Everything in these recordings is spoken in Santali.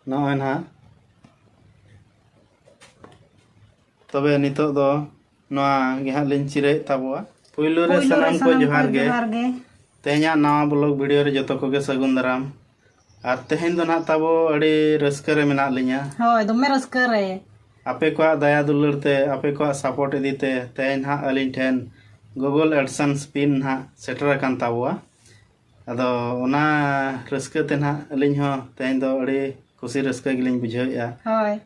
नॉय ना तबे नितो दो नवा गे हां लिन चिरे ताबुआ पुइलो रे सलाम को जोहार गे तेहना नवा ब्लॉग वीडियो रे जतो को गे सगुन दाराम और तेहन दो ना ताबो अड़ी रस्का रे मेना लिया होय दमे रस्का रे आपे को दया दुलर ते आपे को सपोर्ट इदीते तेहन हा अलिन ठेन गूगल एडसेंस पिन हा सेटर कान ताबुआ अदो ओना रस्का ते ना अलिन हो तेहन दो अड़ी खुशी रस्का गिलिन बुझाइया होय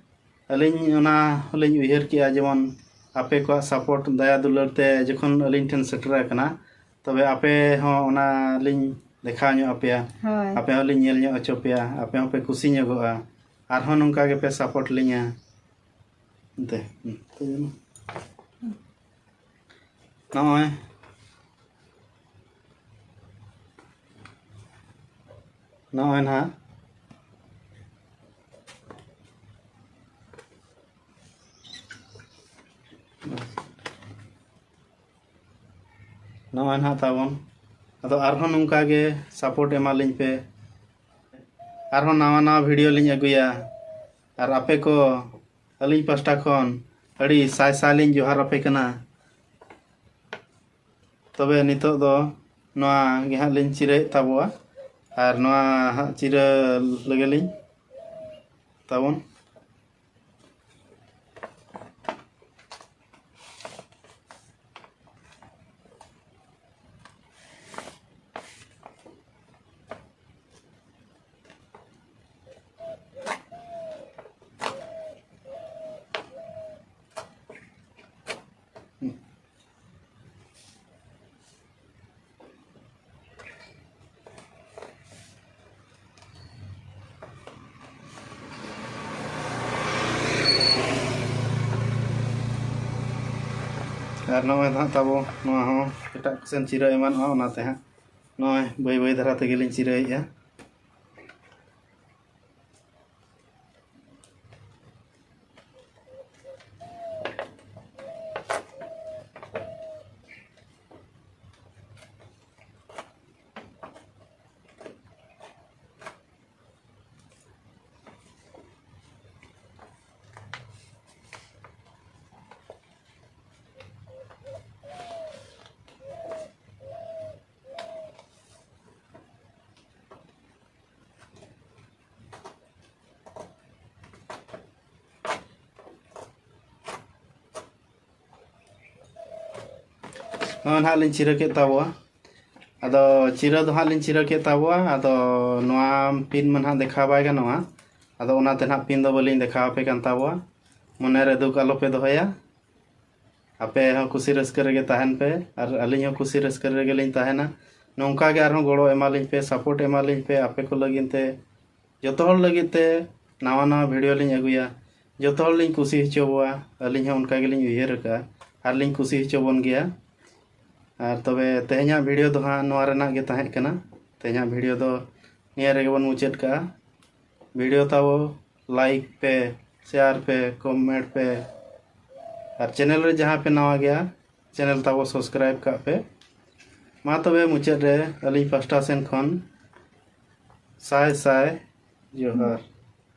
अलिन ओना लिन उयहर किया जेमन आपे को सपोर्ट दया दुलर ते जखन अलिन ठेन सेटर कना तबे आपे हो ओना लिन देखा ᱧᱚᱜ ᱟᱯᱮᱭᱟ ᱟᱯᱮ ᱦᱚᱸᱞᱤᱧ ᱧᱮᱞ ᱧᱚᱜ ᱦᱚᱪᱚ ᱯᱮᱭᱟ ᱟᱯᱮ ᱦᱚᱸᱯᱮ ᱠᱩᱥᱤ ᱧᱚᱜᱚᱜᱼᱟ ᱟᱨᱦᱚᱸ ᱱᱚᱝᱠᱟ ᱜᱮᱯᱮ ᱥᱟᱯᱳᱨᱴ ᱞᱤᱧᱟ ᱮᱱᱛᱮ ᱱᱚᱜᱼᱚᱭ ᱱᱟᱦᱟᱜ नॉय ना ताबन अदो आरहों नोंका गे सपोर्ट एमालिन पे आरहों नवा नवा वीडियो लिन अगुया और आपे को अलिन पास्टा खन अड़ी साय सालिन जोहार आपे कना तबे नितो दो नवा गे हां लिन चिरे ताबुआ और नवा हां चिरा लगेलिन ताबन और नॉय ना ताबो नवा हो एटा सेन चिरा एमान हो ओनाते हां नॉय बाय बाय धरा ते गेलिन चिराइया हाँ लिन चिरा के ताबुआ अदो चिरा दो हाँ लिन चिरा के ताबुआ अदो नवा पिन मन हाँ देखा बाय गानोआ अदो ओनाते ना पिन दो बलिन देखा पे कान ताबुआ मने रे दुख आलो पे दोहया आपे हो खुशी रस्का रे गे ताहन पे और अलिन हो खुशी रस्का रे गे लिन ताहना नोंका गे आरो गड़ो एमालिन पे सपोर्ट एमालिन पे आपे को लगिन ते जतो हर लगिन ते नवा नवा वीडियो लिन अगुया जतो हर लिन खुशी हचोबुआ अलिन हो उनका गे लिन उयहर का और लिन खुशी हचोबन गया और तबे तेहना वीडियो दो हाँ नवा रेना गे ताहें कना तेहना वीडियो दो निया रे बन मुचाद का वीडियो ताबो लाइक पे शेयर पे कमेंट पे और चैनल रे जहाँ पे नवा गया चैनल ताबो सब्सक्राइब का पे मा तबे मुचाद रे अलिन पास्टा सेन खन साय साय जोहार।